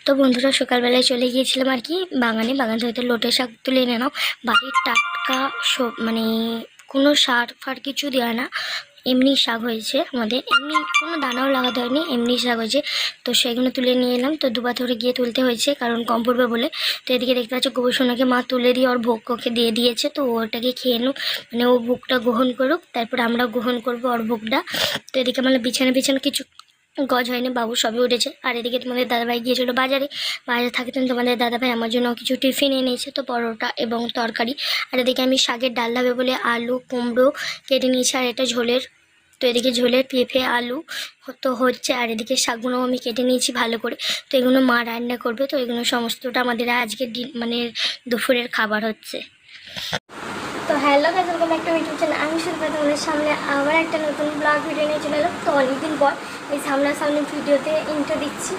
তো বন্ধুরা সকালবেলায় চলে গিয়েছিলাম আর কি বাগান থেকে লোটে শাক তুলে এনে নাও। বাড়ির টাটকা সব মানে কোনো সার ফার কিছু দেওয়া না, এমনি শাক হয়েছে আমাদের, এমনি কোনো দানাও লাগাতে হয়নি, এমনি শাক হয়েছে। তো সেগুলো তুলে নিয়ে এলাম। তো দুবার ধরে গিয়ে তুলতে হয়েছে কারণ কম পড়বে বলে। তো এদিকে দেখতে পাচ্ছ গবেষণাকে মা তুলে দিয়ে ওর ভোগ ওকে দিয়ে দিয়েছে। তো ওটাকে খেয়ে নিক, মানে ও ভোগটা গ্রহণ করুক, তারপর আমরা গ্রহণ করবো ওর ভোগটা। তো এদিকে মানে বিছানা কিছু গজ হয়নি, বাবু সবে উঠেছে। আর এদিকে তোমাদের দাদাভাই গিয়েছিল বাজারে থাকতেন তোমাদের দাদাভাই আমার জন্য কিছু টিফিন এনেছে, তো পরোটা এবং তরকারি। আর এদিকে আমি শাকের ডাল হবে বলে আলু কুমড়ো কেটে নিয়েছি, আর এটা ঝোলের। তো এদিকে ঝোলের পেঁপে আলু তো হচ্ছে, আর এদিকে শাকগুলো আমি কেটে নিয়েছি ভালো করে। তো এগুলো মা রান্না করবে। তো এগুলো সমস্তটা আমাদের আজকে মানে দুপুরের খাবার হচ্ছে। তো hello guys, welcome back to YouTube channel. আমি শুধু তোমাদের সামনে আবার একটা নতুন ব্লগ ভিডিও নিয়ে চলে এলাম। তো অনেকদিন পর এই সামনাসামনি ভিডিওতে ইন্ট্রো দিচ্ছি।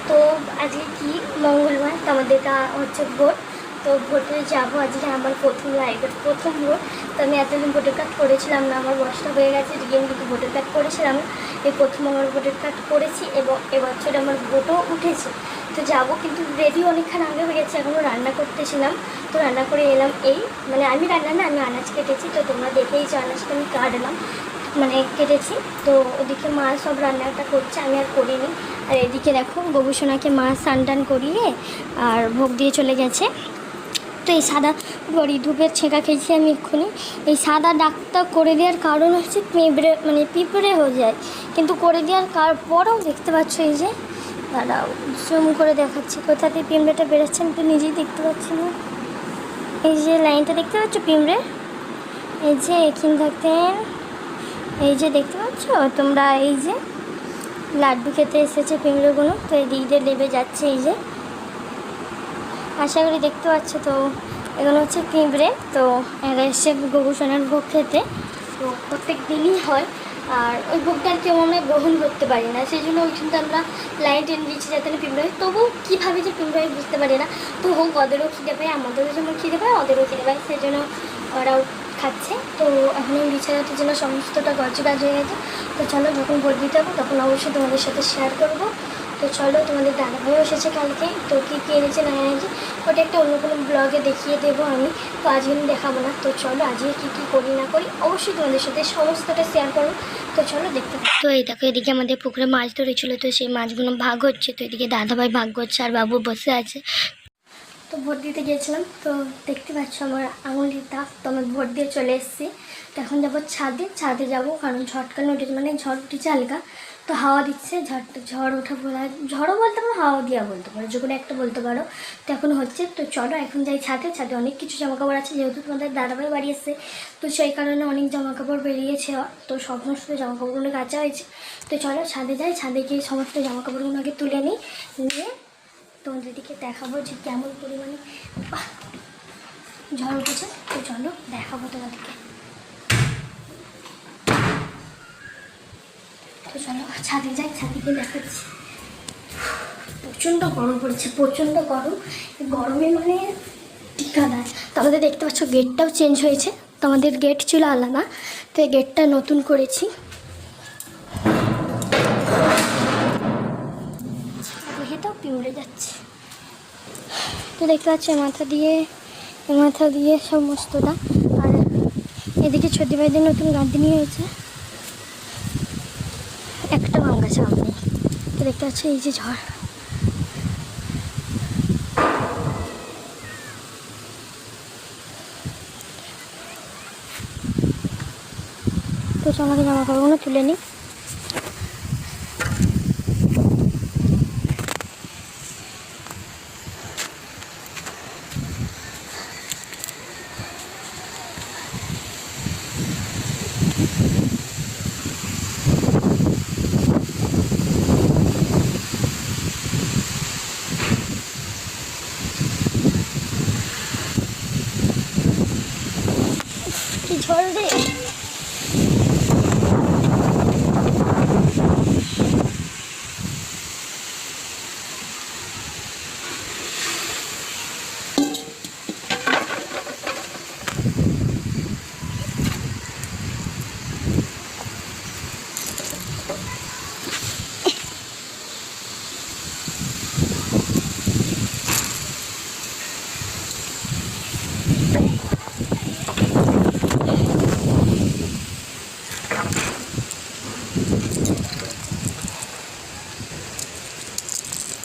তো আজকে কি মঙ্গলবার, তো আমাদের হচ্ছে ভোট। তো ভোটে যাবো, আজকে আমার প্রথম লাইফের প্রথম ভোট। তো আমি এতদিন ভোটার কার্ড করেছিলাম না, আমার বয়সটা হয়ে গেছে, এদিকে আমি কিন্তু ভোটার কার্ড করেছিলাম না। এই প্রথম আমার ভোটার কার্ড করেছি এবং এবছর আমার ভোটও উঠেছে। তো যাবো, কিন্তু রেডি অনেকক্ষণ আগে হয়ে গেছে, এখনও রান্না করতেছিলাম। তো রান্না করে এলাম, এই মানে আমি রান্না না, আমি আনাজ কেটেছি। তো তোমরা দেখেইছো আনাজটা আমি কাটলাম, মানে কেটেছি। তো ওদিকে মা সব রান্নাটা করছে, আমি আর করিনি। আর এদিকে দেখো গবেষণাকে মা স্নান টান করিয়ে আর ভোগ দিয়ে চলে গেছে। তো এই সাদা ধূপের ছেঁকা খেয়েছি আমি এক্ষুনি। এই সাদা ডাকটা করে দেওয়ার কারণ হচ্ছে পিঁপড়ে হয়ে যায়, কিন্তু করে দেওয়ার পরেও দেখতে পাচ্ছ এই যে, দাঁড়াও জুম করে দেখাচ্ছি কোথাতে পিঁপড়েটা বেরোচ্ছে, আমি তো নিজেই দেখতে পাচ্ছি না। এই যে লাইনটা দেখতে পাচ্ছ পিঁপড়ে, এই যে এখানে থাকতেন, এই যে দেখতে পাচ্ছ তোমরা, এই যে লাড্ডু খেতে এসেছে পিঁপড়েগুলো। তো এই দিক দিয়ে লেবে যাচ্ছে, এই যে আশা করি দেখতে পাচ্ছ। তো এগুলো হচ্ছে পিঁপড়ে। তো এরা এসে গবেষণার ভোগ খেতে, তো প্রত্যেক দিনই হয়। আর ওই ভোগটা আর কেউ আমরা গ্রহণ করতে পারি না, সেই জন্য ওইখানটা আমরা লাইন টেনে দিচ্ছি যাতে না পিঁপড়ে হয়। তবুও কীভাবে যে পিঁপড়ে হয় বুঝতে পারি না। তো হোক, ওদেরও খিদে পায়, আমাদেরও যেমন খিদে পায় ওদেরও খিদে পায়, সেই জন্য ওরাও খাচ্ছে। তো এখন আমি বিছানাটির জন্য সমস্তটা গজগাজ হয়ে গেছে। তো চলো, যখন ভোট দিতে হবে তখন অবশ্যই তোমাদের সাথে শেয়ার করবো। তো চলো, তোমাদের দাদাভাইও এসেছে কালকে, তো কী কী এনেছে না এনেছে ওটা একটা অন্য কোনো ব্লগে দেখিয়ে দেবো আমি। তো আজকে আমি দেখাবো না। তো চলো, আজকে কী কী করি না করি অবশ্যই তোমাদের সাথে সমস্তটা শেয়ার করবো। তো চলো দেখতে। তো এই দেখো, এদিকে আমাদের পুকুরে মাছ ধরেছিল, তো সেই মাছগুলো ভাগ হচ্ছে। তো এদিকে দাদাভাই ভাগ করছে আর বাবু বসে আছে। তো ভোট দিতে গিয়েছিলাম, তো দেখতে পাচ্ছ আমার আঙুলের দাগ। তো আমি ভোট দিয়ে চলে এসেছি। তো এখন যাবো ছাদে যাবো, কারণ ঝটকানো উঠেছে, মানে ঝড় উঠেছে হালকা। তো হাওয়া দিচ্ছে, ঝড় ওঠা বলা, ঝড়ও বলতে পারো হাওয়া দিয়া বলতে পারো, যে কোনো একটা বলতে পারো। তো এখন হচ্ছে। তো চলো এখন যাই ছাদে অনেক কিছু জামাকাপড় আছে, যেহেতু তোমাদের দাদাভাই বাড়ি এসছে, তো সেই কারণে অনেক জামাকাপড় বেরিয়েছে। তো সমস্ত জামাকাপড়গুলো কাচা হয়েছে। তো চলো ছাদে যাই, ছাদে গিয়ে সমস্ত জামাকাপড়গুলো আগে তুলে নিয়ে তোমাদের দিকে দেখাবো যে কেমন পরিমাণে ঝড় উঠেছে। তো চলো দেখাবো তোমাদেরকে। তো চলো ছাদে যাই, ছাদে গিয়ে দেখাচ্ছি। প্রচণ্ড গরম পড়েছে, প্রচণ্ড গরম, গরমে মানে ঠিকাদার। তো আমাদের দেখতে পাচ্ছ গেটটাও চেঞ্জ হয়েছে। তো আমাদের গেট ছিল আলাদা, তো এই গেটটা নতুন করেছি। দেখেটাও পিঁপড়ে যাচ্ছে। তো দেখতে পাচ্ছি মাথা দিয়ে সমস্তটা। আর এদিকে ছোটি ভাইদের নতুন গার্ডেনিং হয়েছে, একটা আম গাছ আম নেই। তো দেখতে পাচ্ছি এই যে ঝড়। তো আমাকে জামা কাপড়গুলো তুলে নিই। কি ঝড় রে!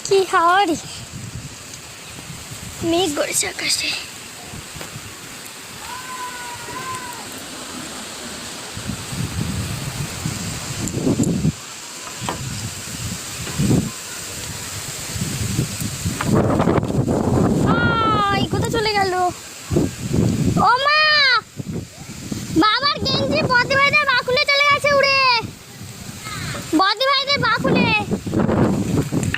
কি হাওয়ারি, মেঘ করেছে আকাশে। কোথায় চলে গেল? ও মা, বাবার গেঞ্জি বদি ভাইদের বাকুলে চলে গেছে উড়ে। বদি ভাইদের বাকুলে,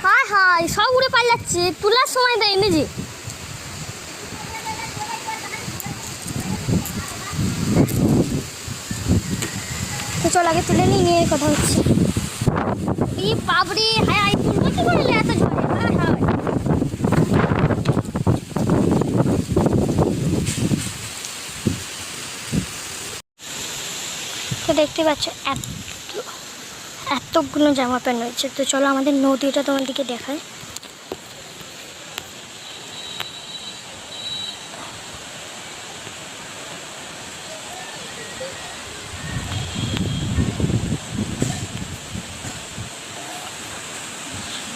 হায় হায়, সব উড়ে পালাচ্ছে, তোলার সময় দেয়নি যে। তো চল আগে তুলে নিয়ে কথা হচ্ছে। এই বাবরে, হায় হায়, তুলবো কি করে এত ঝড়ে, হায় হায়। তো দেখতে পাচ্ছ এতগুলো জামা প্যান্ট রয়েছে। তো চলো আমাদের নদীটা তোমাদেরকে দেখায়।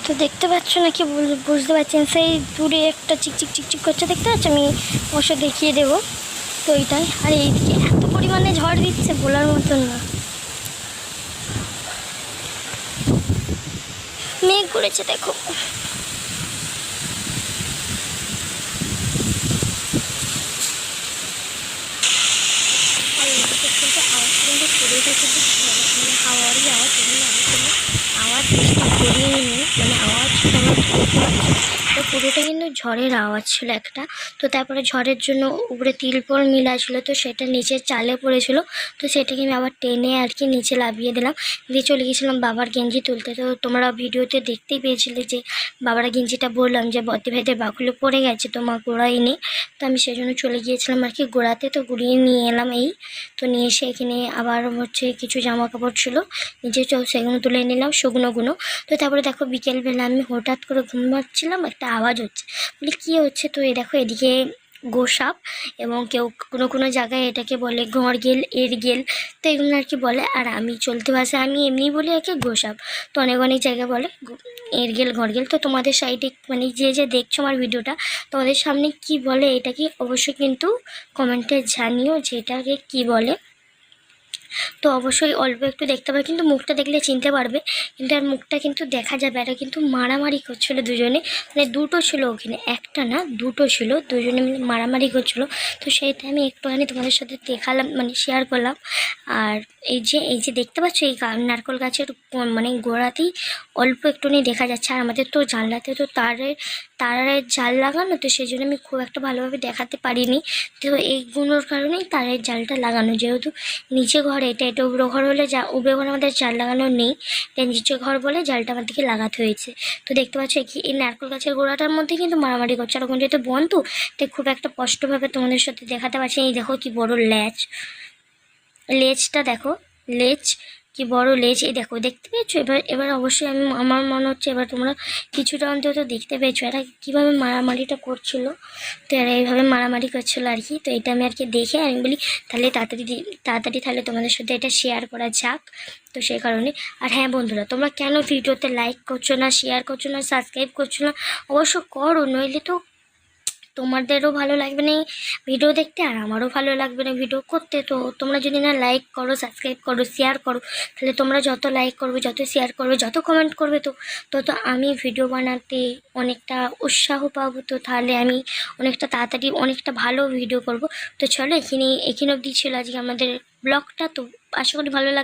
তো দেখতে পাচ্ছ নাকি বুঝতে পারছেন, সেই দূরে একটা চিকচিক চিকচিক করছে, দেখতে পাচ্ছ? আমি অবশ্য দেখিয়ে দেবো। তো এইটাই। আর এইদিকে এত পরিমাণে ঝড় দিচ্ছে বলার মতন না, মেঘ করেছে দেখো। হাওয়ারই আওয়াজ, আওয়াজ করিয়ে নিই, মানে আওয়াজ তো পুরোটা কিন্তু ঝড়ের আওয়াজ ছিল একটা। তো তারপরে ঝড়ের জন্য উপরে তিরপল মিলা ছিল, তো সেটা নিচে চালে পড়েছিল। তো সেটাকে আমি আবার টেনে আর কি নিচে লাভিয়ে দিলাম, দিয়ে চলে গেছিলাম বাবার গেঞ্জি তুলতে। তো তোমরা ভিডিওতে দেখতেই পেয়েছিলে যে বাবার গেঞ্জিটা বললাম যে বদ্দি ভাইদের বাকুলে পড়ে গেছে, তো মা গোড়ায়নি। তো আমি সেই জন্য চলে গিয়েছিলাম আর কি গোড়াতে, তো গুড়িয়ে নিয়ে এলাম এই। তো নিয়ে এসে এখানে আবার হচ্ছে কিছু জামা কাপড় ছিল নিচে, সেগুলো তুলে নিলাম শুকনোগুলো। তো তারপরে দেখো বিকেলবেলা আমি হঠাৎ করে ঘুমাচ্ছিলাম, একটা আওয়াজ হচ্ছে, বলি কী হচ্ছে? তো এই দেখো এদিকে গোসাপ, এবং কেউ কোনো জায়গায় এটাকে বলে ঘরগেল, এরগেল, তো এগুলো আর কি বলে। আর আমি চলতি ভাষায় আমি এমনি বলি একে গোসাপ। তো অনেক জায়গায় বলে এরগেল, ঘরগেল। তো তোমাদের সাইডে মানে যে দেখছো আমার ভিডিওটা, তোমাদের সামনে কি বলে এটাকে অবশ্যই কিন্তু কমেন্টে জানিও যে এটাকে কী বলে। তো অবশ্যই অল্প একটু দেখতে পাবে, কিন্তু মুখটা দেখলে চিনতে পারবে, কিন্তু আর মুখটা কিন্তু দেখা যাবে। আর কিন্তু মারামারি করছিলো দুজনে, মানে দুটো ছিল ওখানে, একটা না দুটো ছিল, দুজনে মিলে মারামারি করছিলো। তো সেইটা আমি একটুখানি তোমাদের সাথে দেখালাম, মানে শেয়ার করলাম। আর এই যে দেখতে পাচ্ছ এই নারকেল গাছের মানে গোড়াতেই অল্প একটুখানি দেখা যাচ্ছে। আর আমাদের তো জানলাতে তো তারের জাল লাগানো, তো সেই জন্য আমি খুব একটা ভালোভাবে দেখাতে পারিনি। তো এইগুলোর কারণেই তারের জালটা লাগানো, যেহেতু নিচে ঘর, এটা উপরে ঘর হলে উপরে ঘর আমাদের জাল লাগানো নেই, তাই নিচে ঘর বলে জালটা আমার দিকে লাগাতে হয়েছে। তো দেখতে পাচ্ছ কি এই নারকেল গাছের গোড়াটার মধ্যে কিন্তু মারামারি করছে, আর ওখানে যেহেতু বন্ধ, তাই খুব একটা স্পষ্টভাবে তোমাদের সাথে দেখাতে পারছি। এই দেখো কি বড় লেজটা দেখো, লেজ কি বড় লেজ, এই দেখো, দেখতে পেয়েছো? এবার অবশ্যই আমার মনে হচ্ছে এবার তোমরা কিছুটা অন্তত দেখতে পেয়েছো এরা কীভাবে মারামারিটা করছিল। তো এরা এইভাবে মারামারি করছিলো আর কি। তো এটা আমি আর কি দেখে আমি বলি তাহলে তাড়াতাড়ি তাহলে তোমাদের সাথে এটা শেয়ার করা যাক, তো সেই কারণে। আর হ্যাঁ বন্ধুরা, তোমরা কেন ভিডিওতে লাইক করছো না, শেয়ার করছো না, সাবস্ক্রাইব করছো না? অবশ্য করো, নইলে তো তোমাদেরও ভালো লাগবে না ভিডিও দেখতে, আর আমারও ভালো লাগবে না ভিডিও করতে। তো তোমরা যদি না লাইক করো, সাবস্ক্রাইব করো, শেয়ার করো, তাহলে তোমরা যত লাইক করবে, যত শেয়ার করবে, যত কমেন্ট করবে, তো তত আমি ভিডিও বানাতে অনেকটা উৎসাহ পাবো। তো তাহলে আমি অনেকটা তাড়াতাড়ি অনেকটা ভালো ভিডিও করব। তো চলো এখানে অবধি ছিল আজকে আমাদের ব্লগটা। তো আশা করি ভালো লাগবে।